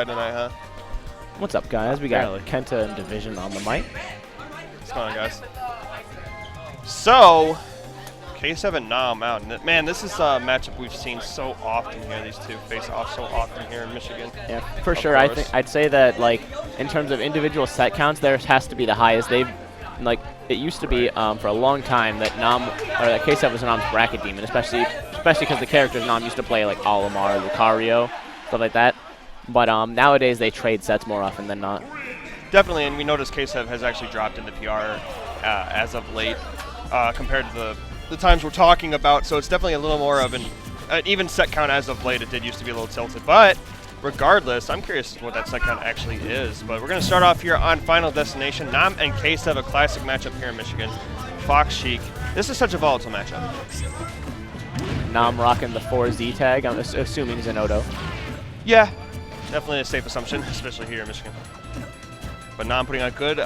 Tonight, huh? What's up, guys? We got Kenta and Division on the mic. What's going on, guys? So, Ksev and Nam out. And man, this is a matchup we've seen so often here. These two face off so often here in Michigan. Yeah, for sure. I'd say that, like, in terms of individual set counts, theirs has to be the highest. They've, like, it used to be for a long time that that Ksev was Nam's bracket demon, especially because the characters Nam used to play, like Olimar, Lucario, stuff like that. But nowadays they trade sets more often than not. Definitely, and we noticed Ksev has actually dropped into PR as of late compared to the times we're talking about. So it's definitely a little more of an even set count as of late. It did used to be a little tilted, but regardless, I'm curious what that set count actually is. But we're going to start off here on Final Destination. Nam and Ksev, a classic matchup here in Michigan. Fox, Sheik. This is such a volatile matchup. Nam rocking the 4Z tag. I'm assuming Zenodo. Yeah. Definitely a safe assumption, especially here in Michigan. But Nam putting on good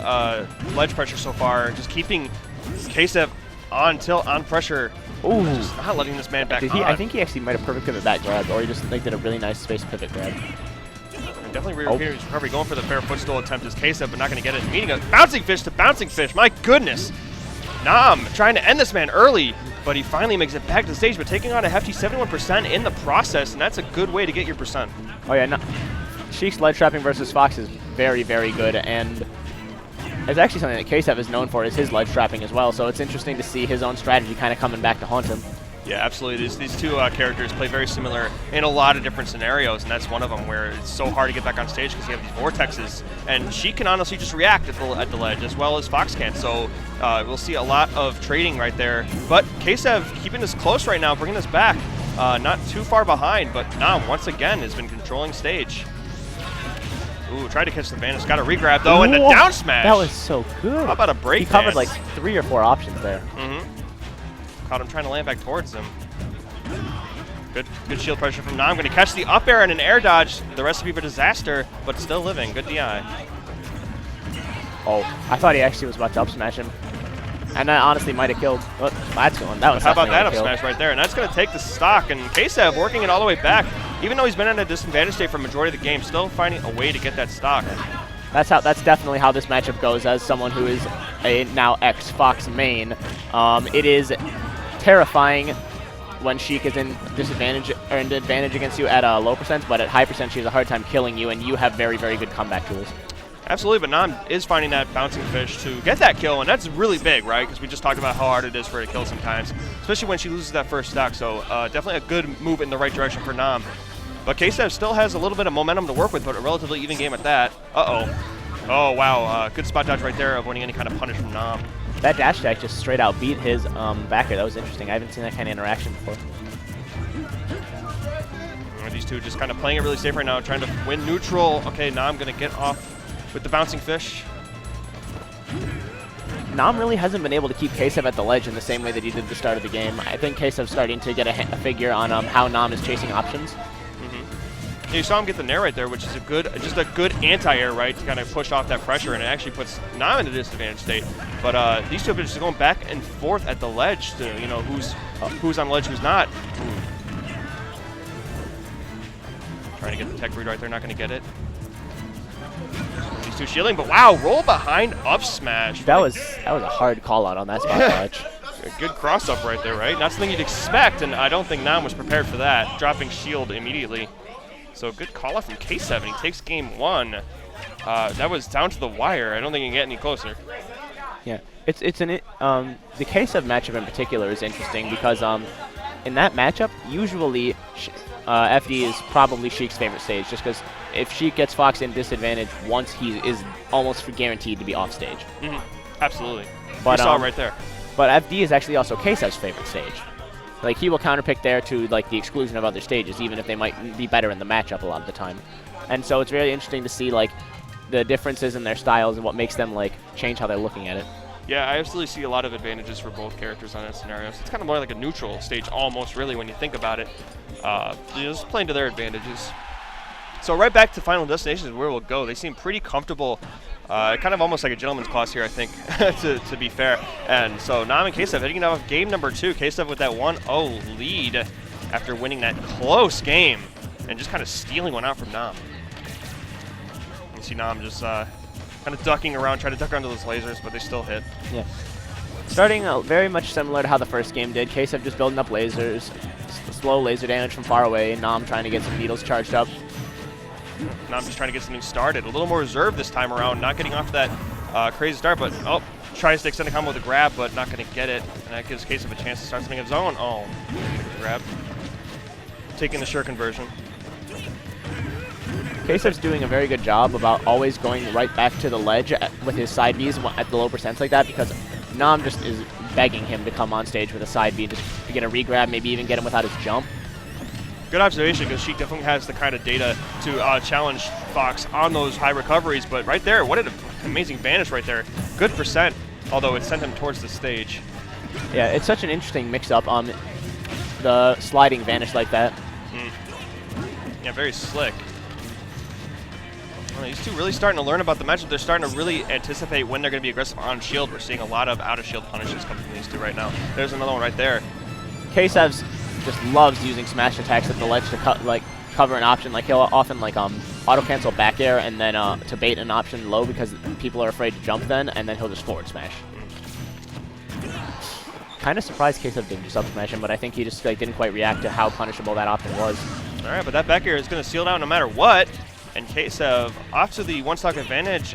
ledge pressure so far, just keeping Ksev on pressure. Ooh. Just not letting this man back on. I think he actually might have perfect pivot back grab, or he just did a really nice space pivot grab. And definitely repeating his recovery, going for the fair footstool attempt is Ksev, but not going to get it. Meeting a bouncing fish to bouncing fish. My goodness. Nam trying to end this man early, but he finally makes it back to the stage, but taking on a hefty 71% in the process, and that's a good way to get your percent. Oh yeah, Sheik's ledge trapping versus Fox is very, very good, and it's actually something that Ksev is known for, is his ledge trapping as well, so it's interesting to see his own strategy kind of coming back to haunt him. Yeah, absolutely. These two characters play very similar in a lot of different scenarios, and that's one of them where it's so hard to get back on stage because you have these vortexes, and she can honestly just react at the ledge as well as Fox can, so we'll see a lot of trading right there. But Ksev keeping this close right now, bringing this back, not too far behind, but Nam once again has been controlling stage. Ooh, tried to catch the Vanish, got a regrab though, and the down smash! That was so good. How about a break He covered dance? like 3 or 4 options there. Caught him trying to land back towards him. Good shield pressure from Nam. Going to catch the up air and an air dodge. The recipe for disaster, but still living. Good DI. Oh, I thought he actually was about to up smash him. And that honestly might have killed. But that's going. That was how about that up smash right there? And that's going to take the stock. And Ksev working it all the way back. Even though he's been in a disadvantage state for the majority of the game, still finding a way to get that stock. That's definitely how this matchup goes. As someone who is a now ex-Fox main, it is terrifying when Sheik is in disadvantage or in advantage against you at a low percent, but at high percent she has a hard time killing you, and you have very, very good comeback tools. Absolutely, but Nam is finding that bouncing fish to get that kill, and that's really big, right? Because we just talked about how hard it is for her to kill sometimes, especially when she loses that first stock. So definitely a good move in the right direction for Nam. But Ksev still has a little bit of momentum to work with, but a relatively even game at that. Oh, wow. Good spot dodge right there, avoiding any kind of punish from Nam. That dash attack just straight out beat his backer. That was interesting. I haven't seen that kind of interaction before. And these two just kind of playing it really safe right now, trying to win neutral. Okay, Nam going to get off with the bouncing fish. Nam really hasn't been able to keep Ksev at the ledge in the same way that he did at the start of the game. I think Ksev's starting to get a figure on how Nam is chasing options. You saw him get the nair right there, which is just a good anti-air, right, to kind of push off that pressure, and it actually puts Nam in a disadvantage state. But these two are just going back and forth at the ledge to, you know, who's on ledge, who's not. Trying to get the tech read right there, not going to get it. These two shielding, but wow, roll behind up smash. That was a hard call out on that spot dodge. A good cross up right there, right? Not something you'd expect, and I don't think Nam was prepared for that, dropping shield immediately. So good call out from Ksev, and he takes game 1. That was down to the wire. I don't think he can get any closer. Yeah, the Ksev matchup in particular is interesting because in that matchup, usually FD is probably Sheik's favorite stage, just because if Sheik gets Fox in disadvantage once, he is almost guaranteed to be off stage. Absolutely. But, you saw it right there. But FD is actually also Ksev's favorite stage. Like, he will counterpick there to, like, the exclusion of other stages, even if they might be better in the matchup a lot of the time. And so it's really interesting to see, like, the differences in their styles and what makes them, like, change how they're looking at it. Yeah, I absolutely see a lot of advantages for both characters on that scenario. So it's kind of more like a neutral stage almost, really, when you think about it. Just playing to their advantages. So right back to Final Destination is where we'll go. They seem pretty comfortable. Kind of almost like a gentleman's class here, I think, to be fair. And so Nam and Ksev heading off game number 2. Ksev with that 1-0 lead after winning that close game and just kind of stealing one out from Nam. see Nam just kind of ducking around, trying to duck under those lasers, but they still hit. Yeah. Starting very much similar to how the first game did. Ksev just building up lasers, slow laser damage from far away. Nam trying to get some needles charged up. Nam just trying to get something started. A little more reserved this time around, not getting off that crazy start, but tries to extend a combo with a grab, but not going to get it. And that gives Ksev a chance to start something of his own. Oh, grab. Taking the sure conversion. Ksev's doing a very good job about always going right back to the ledge with his side Bs at the low percents like that, because Nam just is begging him to come on stage with a side B just to get a regrab, maybe even get him without his jump. Good observation, because Sheik definitely has the kind of data to challenge Fox on those high recoveries, but right there, what an amazing vanish right there. Good percent, although it sent him towards the stage. Yeah, it's such an interesting mix-up on the sliding vanish like that. Yeah, very slick. Well, these two really starting to learn about the matchup. They're starting to really anticipate when they're going to be aggressive on shield. We're seeing a lot of out-of-shield punishes coming from these two right now. There's another one right there. Ksev's just loves using smash attacks at the ledge to cover an option. Like, he'll often auto cancel back air and then to bait an option low because people are afraid to jump then, and then he'll just forward smash. Kind of surprised Ksev didn't just up smash him, but I think he just didn't quite react to how punishable that option was. All right, but that back air is going to seal down no matter what. And Ksev off to the one-stock advantage,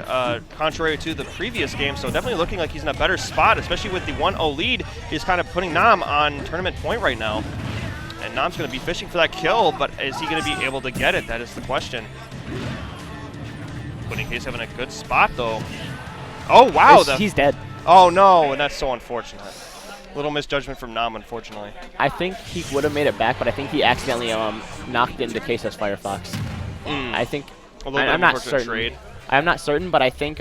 contrary to the previous game, so definitely looking like he's in a better spot, especially with the 1-0 lead. He's kind of putting Nam on tournament point right now. And Nam's going to be fishing for that kill, but is he going to be able to get it? That is the question. Putting Ksev in a good spot, though. Oh, wow. He's dead. Oh, no, and that's so unfortunate. Little misjudgment from Nam, unfortunately. I think he would have made it back, but I think he accidentally knocked into Ksev's Firefox. I think, I'm not certain. I'm not certain, but I think